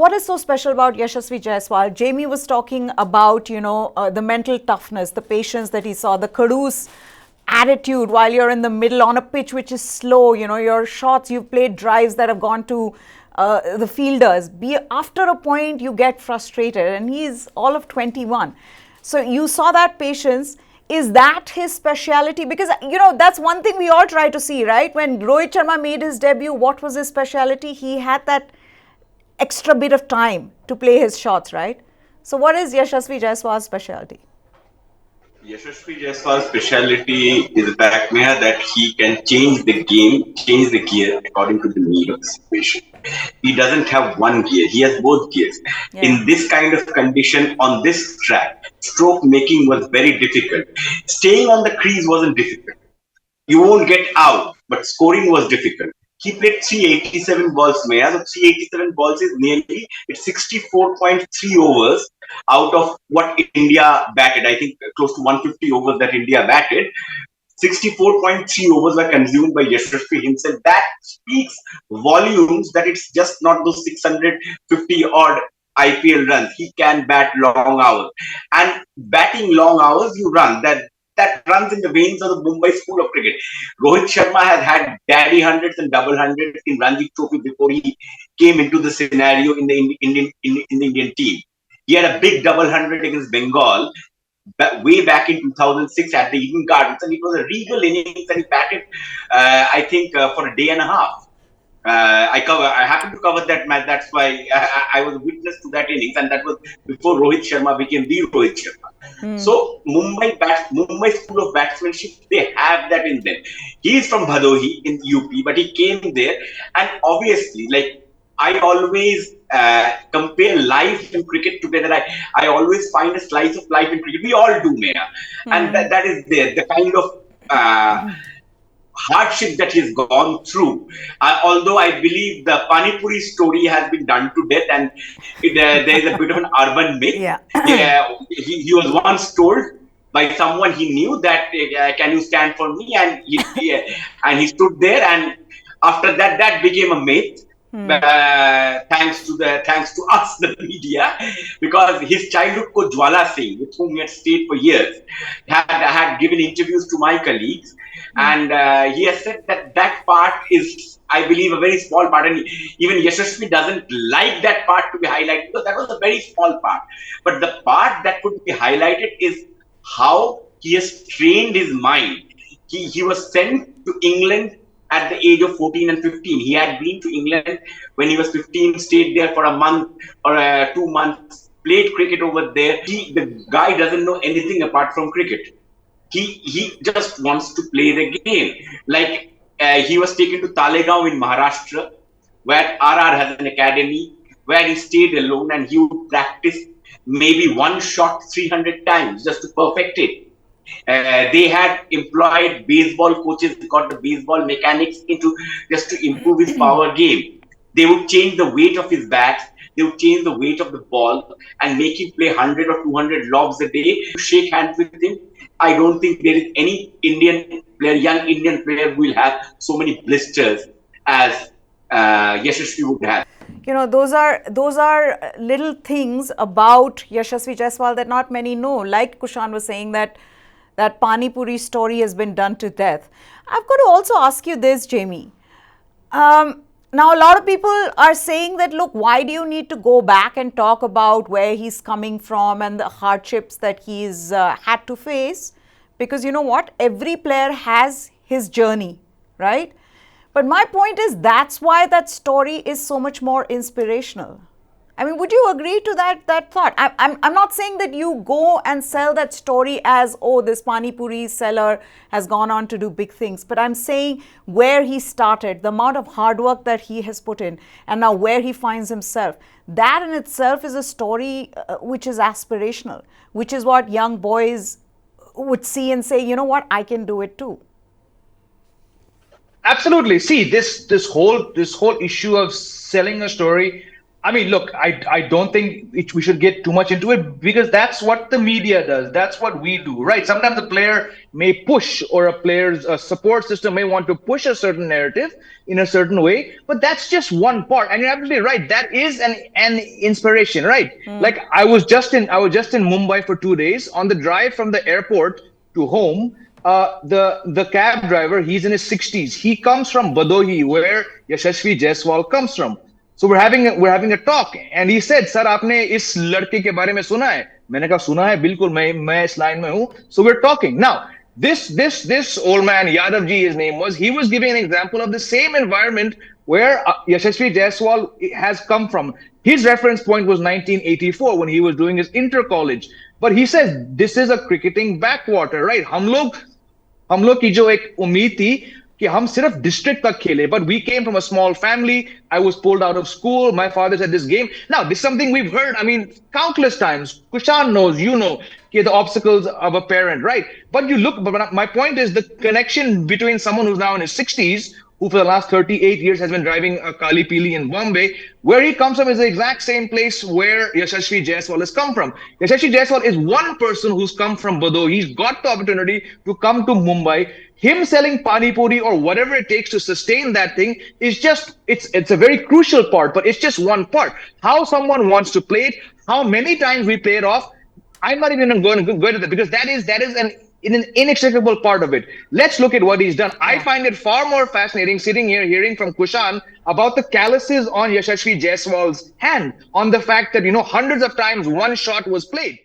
what is so special about Yashasvi Jaiswal? Jamie was talking about, the mental toughness, the patience that he saw, the caduce attitude while you're in the middle on a pitch which is slow. Your shots, you've played drives that have gone to the fielders. After a point, you get frustrated, and he's all of 21. So you saw that patience. Is that his speciality? Because, that's one thing we all try to see, right? When Rohit Sharma made his debut, what was his speciality? He had that extra bit of time to play his shots, right? So what is Yashasvi Jaiswal's specialty? Yashasvi Jaiswal's speciality is the fact that he can change the game, change the gear according to the need of the situation. He doesn't have one gear, he has both gears. Yeah. In this kind of condition, on this track, stroke making was very difficult. Staying on the crease wasn't difficult. You won't get out, but scoring was difficult. He played 387 balls, Maya. So 387 balls is nearly 64.3 overs out of what India batted. I think close to 150 overs that India batted. 64.3 overs were consumed by Yashasvi himself. That speaks volumes that it's just not those 650 odd IPL runs. He can bat long hours. And batting long hours, you run. That runs in the veins of the Mumbai school of cricket. Rohit Sharma has had daddy hundreds and double hundreds in Ranji Trophy before he came into the scenario in the Indian team. He had a big double hundred against Bengal way back in 2006 at the Eden Gardens, and it was a regal innings, and he batted, I think, for a day and a half. I happened to cover that match. That's why I was a witness to that innings, and that was before Rohit Sharma became the Rohit Sharma. So Mumbai school of batsmanship, they have that in them. He is from Bhadohi in UP, but he came there, and obviously, I always compare life and cricket together. I always find a slice of life in cricket. We all do, Maya, and that is there. The kind of hardship that he's gone through. Although I believe the Panipuri story has been done to death, and there is a bit of an urban myth. He was once told by someone he knew that, can you stand for me? And he stood there, and after that became a myth. Thanks to us, the media, because his childhood coach Jwala Singh, with whom he had stayed for years, had given interviews to my colleagues, and he has said that part is, I believe, a very small part, and even Yashasvi doesn't like that part to be highlighted, because that was a very small part. But the part that could be highlighted is how he has trained his mind. He was sent to England at the age of 14 and 15. He had been to England when he was 15, stayed there for a month or 2 months, played cricket over there. The guy doesn't know anything apart from cricket. He just wants to play the game. He was taken to Talegaon in Maharashtra, where RR has an academy, where he stayed alone, and he would practice maybe one shot 300 times just to perfect it. They had employed baseball coaches, got the baseball mechanics just to improve his power game. They would change the weight of his bat, they would change the weight of the ball, and make him play 100 or 200 lobs a day. Shake hands with him. I don't think there is any young Indian player who will have so many blisters as Yashasvi would have. Those are little things about Yashasvi Jaiswal that not many know. Like Kushan was saying, that Panipuri story has been done to death. I've got to also ask you this, Jamie. Now, a lot of people are saying that, look, why do you need to go back and talk about where he's coming from and the hardships that he's had to face? Because you know what? Every player has his journey, right? But my point is, that's why that story is so much more inspirational. I mean, would you agree to that thought? I'm not saying that you go and sell that story as, oh, this Panipuri seller has gone on to do big things. But I'm saying where he started, the amount of hard work that he has put in, and now where he finds himself. That in itself is a story which is aspirational, which is what young boys would see and say, you know what, I can do it too. Absolutely. See, this whole issue of selling a story, I mean, look, I don't think we should get too much into it because that's what the media does. That's what we do, right? Sometimes a player may push, or a player's support system may want to push a certain narrative in a certain way, but that's just one part. And you're absolutely right. That is an inspiration, right? Like I was just in Mumbai for 2 days. On the drive from the airport to home, the cab driver, he's in his 60s. He comes from Bhadohi, where Yashasvi Jaiswal comes from. So we're having a talk, and he said, "Sir, आपने इस लड़के के बारे में सुना है?" मैंने कहा, "सुना है, बिल्कुल, मैं इस line में हूँ." So we're talking now. This old man, Yadav ji, his name was. He was giving an example of the same environment where Yashasvi Jaiswal has come from. His reference point was 1984 when he was doing his inter college. But he says this is a cricketing backwater, right? हम लोग की जो एक उम्मीद थी कि हम सिर्फ डिस्ट्रिक्ट तक खेले, but we came from a small family. I was pulled out of school. My father said this game. Now, this is something we've heard, I mean, countless times. Kushan knows, the obstacles of a parent, right? But my point is the connection between someone who's now in his 60s, who for the last 38 years has been driving a Kali Pili in Bombay, where he comes from is the exact same place where Yashasvi Jaiswal has come from. Yashasvi Jaiswal is one person who's come from Bhadohi. He's got the opportunity to come to Mumbai. Him selling Panipuri or whatever it takes to sustain that thing is just, it's a very crucial part, but it's just one part. How someone wants to play it, how many times we play it off, I'm not even going to go into that, because that is an inextricable part of it. Let's look at what he's done. I find it far more fascinating sitting here hearing from Kushan about the calluses on Yashasvi Jaiswal's hand, on the fact that, hundreds of times one shot was played.